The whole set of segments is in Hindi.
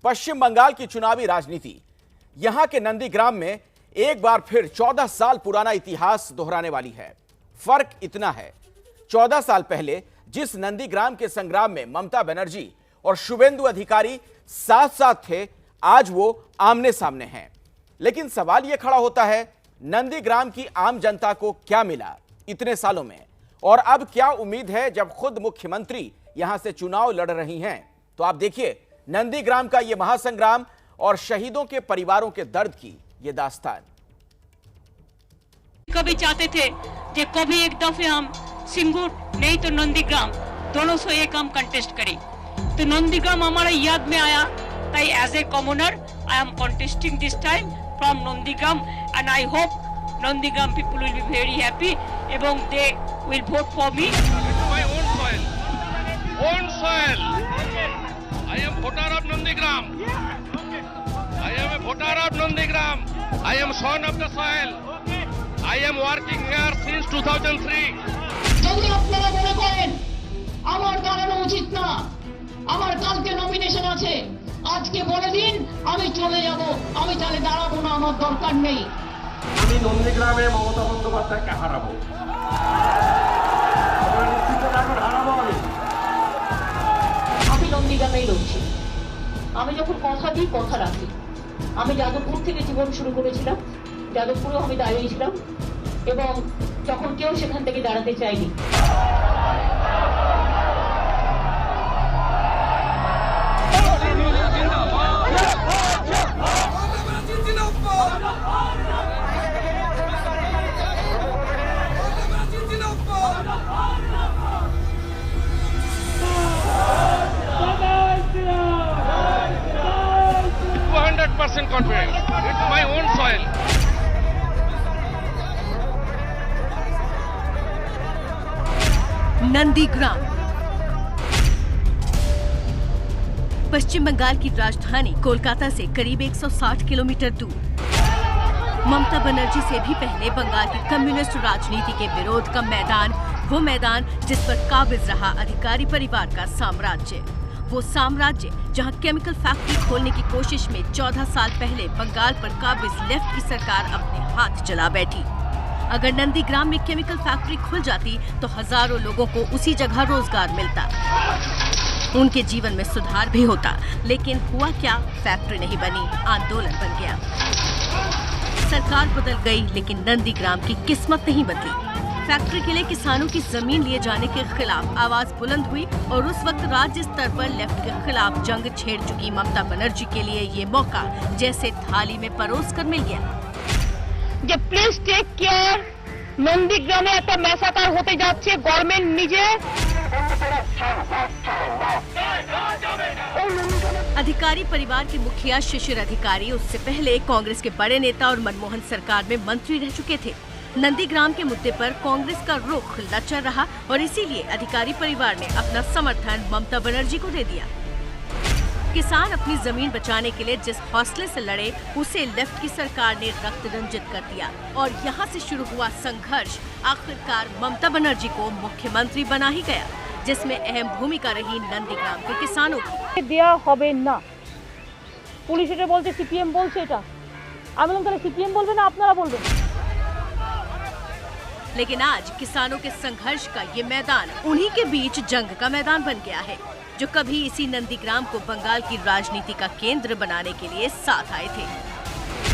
पश्चिम बंगाल की चुनावी राजनीति। यहां के नंदीग्राम में एक बार फिर 14 साल पुराना इतिहास दोहराने वाली है। फर्क इतना है, 14 साल पहले जिस नंदीग्राम के संग्राम में ममता बनर्जी और शुभेंदु अधिकारी साथ साथ थे, आज वो आमने सामने हैं। लेकिन सवाल यह खड़ा होता है, नंदीग्राम की आम जनता को क्या मिला इतने सालों में, और अब क्या उम्मीद है जब खुद मुख्यमंत्री यहां से चुनाव लड़ रही हैं। तो आप देखिए नंदीग्राम का यह महासंग्राम और शहीदों के परिवारों के दर्द की ये दास्तान। कभी चाहते थे कि कभी एक दफे हम सिंगूर नहीं तो नंदीग्राम दोनों से एक हम कंटेस्ट करें, तो नंदीग्राम हमारा याद में आया। ताई as a commoner I am contesting this time from Nandigram and I hope Nandigram people will be very happy এবং they will vote for me. It's my own soil. Own soil. I am voter of Nandीgram. I am a voter of Nandीgram. I am son of the soil. I am working here since 2003. যদি আপনারা মনে করেন আমার দাঁড়ানো উচিত না, আমার কালকে নমিনেশন আছে, আজকে বলে দিন আমি চলে যাব, আমি তাহলে দাঁড়াবো না, আমার দরকার নেই। আমি নন্দীগ্রামে মমতা বন্দ্যোপাধ্যায়কে হারাবো। আমি নন্দীগ্রামেই লড়ছি। আমি যখন কথা দিই কথা রাখি। আমি যাদবপুর থেকে জীবন শুরু করেছিলাম, যাদবপুরেও আমি দাঁড়িয়েছিলাম এবং যখন কেউ সেখান থেকে দাঁড়াতে চাইনি। Confidence. It's my own soil. Nandigram पश्चिम बंगाल की राजधानी कोलकाता से करीब 160 किलोमीटर दूर। ममता बनर्जी से भी पहले बंगाल की कम्युनिस्ट राजनीति के विरोध का मैदान, वो मैदान जिस पर काबिज रहा अधिकारी परिवार का साम्राज्य। वो साम्राज्य जहां केमिकल फैक्ट्री खोलने की कोशिश में 14 साल पहले बंगाल पर काबिज लेफ्ट की सरकार अपने हाथ चला बैठी। अगर नंदीग्राम में केमिकल फैक्ट्री खुल जाती तो हजारों लोगों को उसी जगह रोजगार मिलता, उनके जीवन में सुधार भी होता। लेकिन हुआ क्या? फैक्ट्री नहीं बनी, आंदोलन बन गया। सरकार बदल गई लेकिन नंदीग्राम की किस्मत नहीं बदली। फैक्ट्री के लिए किसानों की जमीन लिए जाने के खिलाफ आवाज बुलंद हुई और उस वक्त राज्य स्तर पर लेफ्ट के खिलाफ जंग छेड़ चुकी ममता बनर्जी के लिए ये मौका जैसे थाली में परोस कर मिल गया। যে প্লিজ টেক কেয়ার, নন্দীগ্রামে একটা ম্যাসাকার হতে যাচ্ছে, গভর্নমেন্ট নিজে। अधिकारी परिवार के मुखिया शिशिर अधिकारी उससे पहले कांग्रेस के बड़े नेता और मनमोहन सरकार में मंत्री रह चुके थे। नंदीग्राम के मुद्दे पर कांग्रेस का रुख लचर रहा और इसीलिए अधिकारी परिवार ने अपना समर्थन ममता बनर्जी को दे दिया। किसान अपनी जमीन बचाने के लिए जिस हौसले से लड़े उसे लेफ्ट की सरकार ने रक्त रंजित कर दिया और यहाँ से शुरू हुआ संघर्ष आखिरकार ममता बनर्जी को मुख्यमंत्री बना ही गया, जिसमें अहम भूमिका रही नंदीग्राम के किसानों की। দেয়া হবে না, পুলিশ এটা বলছে, সিপিএম বলছে এটা। আমি বললাম তাহলে সিপিএম বলবে না আপনারা বলবেন। लेकिन आज किसानों के संघर्ष का ये मैदान उन्हीं के बीच जंग का मैदान बन गया है, जो कभी इसी नंदीग्राम को बंगाल की राजनीति का केंद्र बनाने के लिए साथ आए थे।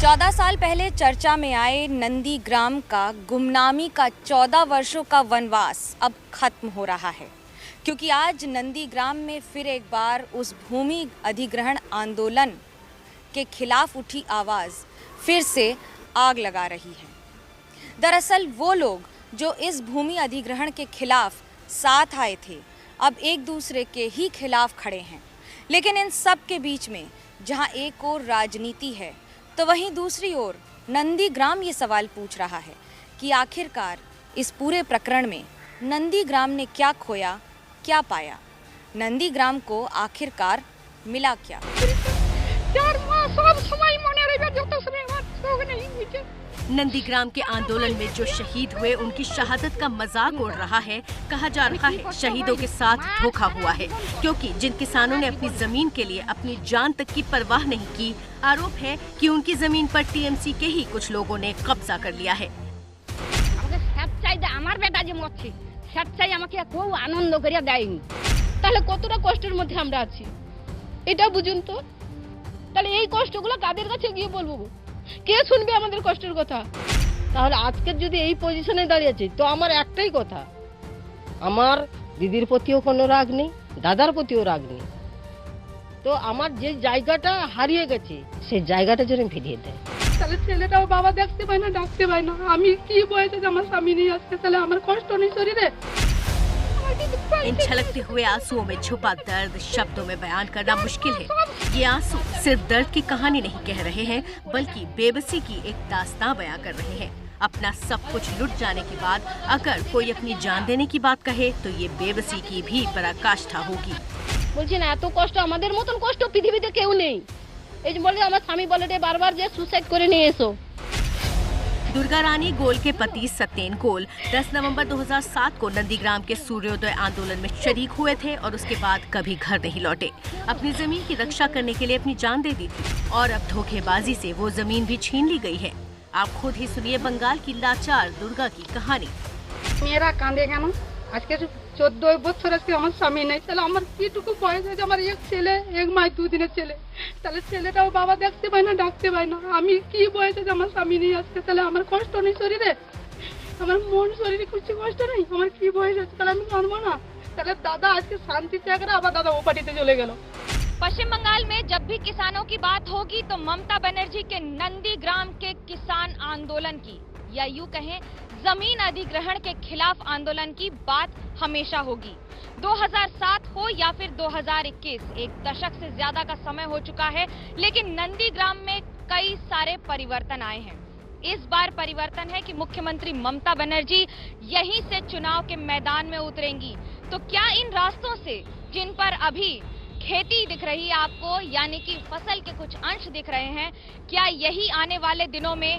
14 साल पहले चर्चा में आए नंदीग्राम का गुमनामी का 14 वर्षों का वनवास अब खत्म हो रहा है, क्योंकि आज नंदीग्राम में फिर एक बार उस भूमि अधिग्रहण आंदोलन के खिलाफ उठी आवाज़ फिर से आग लगा रही है। दरअसल वो लोग जो इस भूमि अधिग्रहण के खिलाफ साथ आए थे अब एक दूसरे के ही खिलाफ खड़े हैं। लेकिन इन सब के बीच में जहां एक ओर राजनीति है तो वहीं दूसरी ओर नंदीग्राम ये सवाल पूछ रहा है कि आखिरकार इस पूरे प्रकरण में नंदीग्राम ने क्या खोया, क्या पाया, नंदीग्राम को आखिरकार मिला क्या। नंदीग्राम के आंदोलन में जो शहीद हुए उनकी शहादत का मजाक उड़ रहा है। कहा जा रहा है शहीदों के साथ धोखा हुआ है, क्योंकि जिन किसानों ने अपनी जमीन के लिए अपनी जान तक की परवाह नहीं की, आरोप है कि उनकी जमीन पर टीएमसी के ही कुछ लोगों ने कब्जा कर लिया है। আমার বেটা যে মরছে স্বেচ্ছায় আমাকে কেউ আনন্দ করিয়া দেয়নি, তাহলে কতটা কষ্টের মধ্যে আমরা আছি এটা বুঝুন তো। তাহলে এই কষ্টগুলো কাদের কাছে গিয়ে বলবো, কে শুনবে আমাদের কষ্টের কথা? তাহলে আজকে যদি এই পজিশনে দাঁড়িয়েছি তো আমার একটাই কথা, আমার দিদির প্রতিও কোনো রাগ নেই, দাদার প্রতিও রাগ নেই, তো আমার যে জায়গাটা হারিয়ে গেছে সেই জায়গাটা যেন ফিরিয়ে দেয়। তাহলে ছেলেটাও বাবা দেখতে পায় না, ডাকতে পায় না, আমি কি বয়সে যে আমার স্বামী নেই আসছে, তাহলে আমার কষ্ট নেই শরীরে? इन छलकते हुए आंसुओं में छुपा दर्द शब्दों में बयान करना मुश्किल है। ये आंसू सिर्फ दर्द की कहानी नहीं कह रहे हैं, बल्कि बेबसी की एक दास्तां बयां कर रहे हैं। अपना सब कुछ लुट जाने के बाद अगर कोई अपनी जान देने की बात कहे तो ये बेबसी की भी पराकाष्ठा होगी। বলছি না, এত কষ্ট আমাদের মতন কষ্ট পৃথিবীতে কেউ নেই। এই যে বলে আমার স্বামী বলে রে বারবার যে সুসাইড করে নিয়ে এসো। दुर्गा रानी गोल के पति सत्येन गोल 10 नवंबर 2007 को नंदीग्राम के सूर्योदय आंदोलन में शरीक हुए थे और उसके बाद कभी घर नहीं लौटे। अपनी जमीन की रक्षा करने के लिए अपनी जान दे दी थी और अब धोखेबाजी से वो जमीन भी छीन ली गई है। आप खुद ही सुनिए बंगाल की लाचार दुर्गा की कहानी। মেয়েরা কাঁদে কেন? আজকে 14 বছর আজকে আমার স্বামী নেই, তাহলে আমার কিটুকু বয়স আছে, আমার এক ছেলে এক মাস 2 দিনের ছেলে, তাহলে ছেলেটাও বাবা দেখতে পায় না, ডাকতে পায় না, আমি কি বয়সে যে আমার স্বামী নেই আসছে, তাহলে আমার কষ্ট নেই শরীরে? আমার মন শরীরে কিছু কষ্ট নেই? আমার কি বয়স আছে, তাহলে আমি জানবো না? তাহলে দাদা আজকে শান্তি ত্যাগ করে আবার দাদা ও পার্টিতে চলে গেল। पश्चिम बंगाल में जब भी किसानों की बात होगी तो ममता बनर्जी के नंदीग्राम के किसान आंदोलन की या यूं कहें जमीन अधिग्रहण के खिलाफ आंदोलन की बात हमेशा होगी। 2007 हो या फिर 2021, एक दशक से ज्यादा का समय हो चुका है, लेकिन नंदीग्राम में कई सारे परिवर्तन आए हैं। इस बार परिवर्तन है कि मुख्यमंत्री ममता बनर्जी यहीं से चुनाव के मैदान में उतरेंगी। तो क्या इन रास्तों से, जिन पर अभी खेती दिख रही है आपको, यानी कि फसल के कुछ अंश दिख रहे हैं, क्या यही आने वाले दिनों में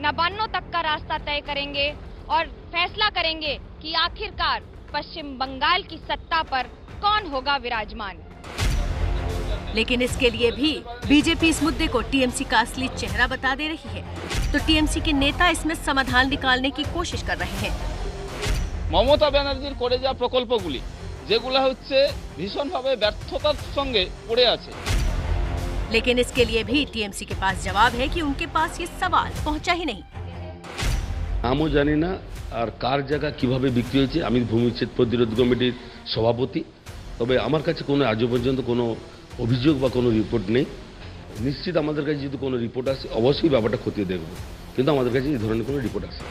नबान्नों तक का रास्ता तय करेंगे और फैसला करेंगे कि आखिरकार पश्चिम बंगाल की सत्ता पर कौन होगा विराजमान? लेकिन इसके लिए भी बीजेपी इस मुद्दे को टीएमसी का असली चेहरा बता दे रही है, तो टीएमसी के नेता इसमें समाधान निकालने की कोशिश कर रहे हैं। মমতা ব্যানার্জির করে যাওয়া প্রকল্পগুলি যেগুলো হচ্ছে ভীষণভাবে ব্যর্থতার সঙ্গে পড়ে আছে। लेकिन इसके लिए भी टीएमसी के पास जवाब है कि उनके पास ये सवाल पहुंचा ही नहीं। আমিও জানি না আর কার জায়গা কিভাবে বিক্রি হয়েছে। আমি ভূমিচ্ছেদ প্রতিরোধ কমিটির সভাপতি, তবে আমার কাছে কোনো আজও পর্যন্ত কোনো অভিযোগ বা কোনো রিপোর্ট নেই। নিশ্চিত আমাদের কাছে যদি কোনো রিপোর্ট আসে অবশ্যই ব্যাপারটা খতিয়ে দেখব, কিন্তু আমাদের কাছে এই ধরনের কোনো রিপোর্ট আসে।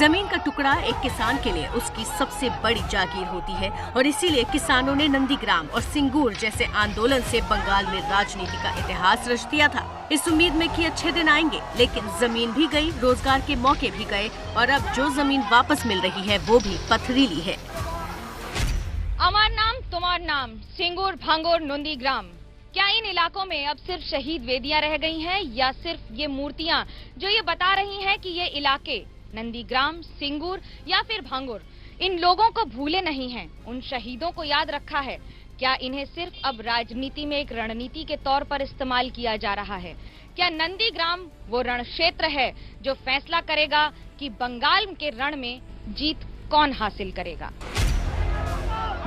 जमीन का टुकड़ा एक किसान के लिए उसकी सबसे बड़ी जागीर होती है और इसीलिए किसानों ने नंदीग्राम और सिंगूर जैसे आंदोलन से बंगाल में राजनीति का इतिहास रच दिया था, इस उम्मीद में कि अच्छे दिन आएंगे। लेकिन जमीन भी गई, रोजगार के मौके भी गए और अब जो जमीन वापस मिल रही है वो भी पथरीली है। अमर नाम तुम्हार नाम, सिंगूर, भांगोर, नंदीग्राम, क्या इन इलाकों में अब सिर्फ शहीद वेदियां रह गई हैं या सिर्फ ये मूर्तियां जो ये बता रही हैं कि ये इलाके नंदीग्राम, सिंगूर या फिर भांगुर इन लोगों को भूले नहीं हैं, उन शहीदों को याद रखा है? क्या इन्हें सिर्फ अब राजनीति में एक रणनीति के तौर पर इस्तेमाल किया जा रहा है? क्या नंदीग्राम वो रण क्षेत्र है जो फैसला करेगा कि बंगाल के रण में जीत कौन हासिल करेगा?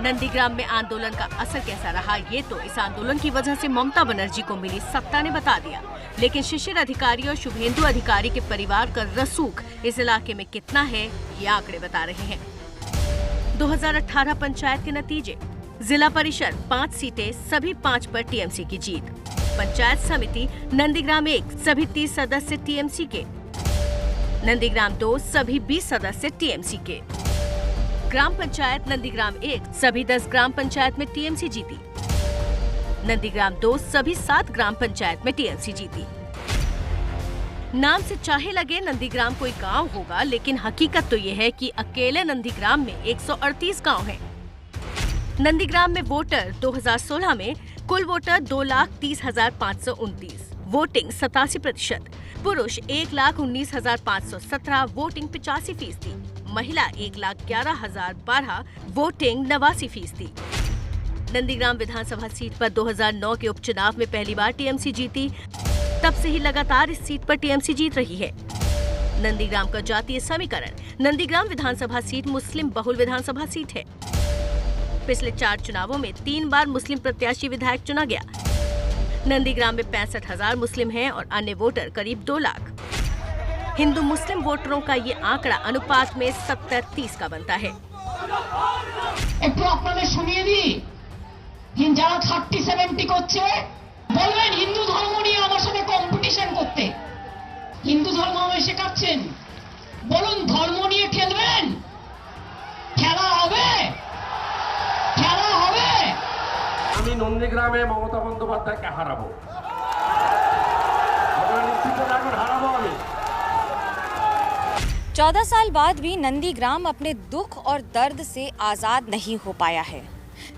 नंदीग्राम में आंदोलन का असर कैसा रहा, ये तो इस आंदोलन की वजह से ममता बनर्जी को मिली सत्ता ने बता दिया। लेकिन शिशिर अधिकारी और शुभेंदु अधिकारी के परिवार का रसूख इस इलाके में कितना है, ये आंकड़े बता रहे हैं। 2018 पंचायत के नतीजे, जिला परिषद 5 सीटें, सभी 5 पर टीएमसी की जीत। पंचायत समिति नंदीग्राम 1, सभी 30 सदस्य टीएमसी के। नंदीग्राम 2, सभी 20 सदस्य टीएमसी के। ग्राम पंचायत नंदीग्राम 1, सभी 10 ग्राम पंचायत में टीएमसी जीती। नंदीग्राम 2, सभी 7 ग्राम पंचायत में टीएमसी जीती। नाम से चाहे लगे नंदीग्राम कोई गांव होगा, लेकिन हकीकत तो ये है कि अकेले नंदीग्राम में 138 गांव हैं। नंदीग्राम में वोटर 2016 में कुल वोटर 2,30,529, वोटिंग 87%। पुरुष 1,19,517 वोटिंग 85%, महिला 1,11,012 वोटिंग 89%। नंदीग्राम विधानसभा सीट पर 2009 के उपचुनाव में पहली बार टीएमसी जीती। तब से ही लगातार इस सीट पर टीएमसी जीत रही है। नंदीग्राम का जातीय समीकरण, नंदीग्राम विधानसभा सीट मुस्लिम बहुल विधानसभा सीट है। पिछले 4 चुनावों में 3 बार मुस्लिम प्रत्याशी विधायक चुना गया। नंदीग्राम में 65,000 मुस्लिम हैं और अन्य वोटर करीब 2 लाख। हिंदू मुस्लिम वोटरों का ये आंकड़ा अनुपात में 70-30 का बनता है। একটু আপনাদের শুনিয়ে দিই, যারা 30-70 করছে বলবেন হিন্দু ধর্ম নিয়ে আমার সাথে কম্পিটিশন করতে। হিন্দু ধর্ম আমায় শেখাচ্ছেন, বলুন ধর্ম নিয়ে খেলবেন? খেলা হবে, খেলা হবে। আমি নন্দীগ্রামে মমতা বন্দ্যোপাধ্যায়কে হারাবো, আপনারা নিশ্চিত থাকুন, হারাবো আমি। 14 साल बाद भी नंदीग्राम अपने दुख और दर्द से आज़ाद नहीं हो पाया है।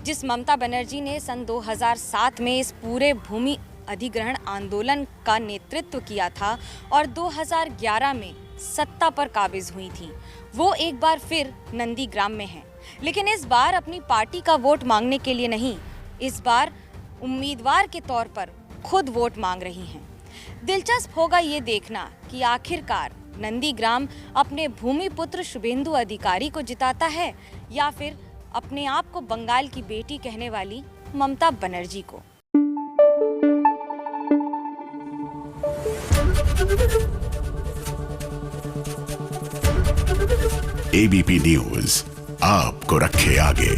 जिस ममता बनर्जी ने सन 2007 में इस पूरे भूमि अधिग्रहण आंदोलन का नेतृत्व किया था और 2011 में सत्ता पर काबिज हुई थी, वो एक बार फिर नंदीग्राम में है। लेकिन इस बार अपनी पार्टी का वोट मांगने के लिए नहीं, इस बार उम्मीदवार के तौर पर खुद वोट मांग रही हैं। दिलचस्प होगा ये देखना कि आखिरकार नंदीग्राम अपने भूमि पुत्र शुभेंदु अधिकारी को जिताता है या फिर अपने आप को बंगाल की बेटी कहने वाली ममता बनर्जी को। एबीपी न्यूज आपको रखे आगे।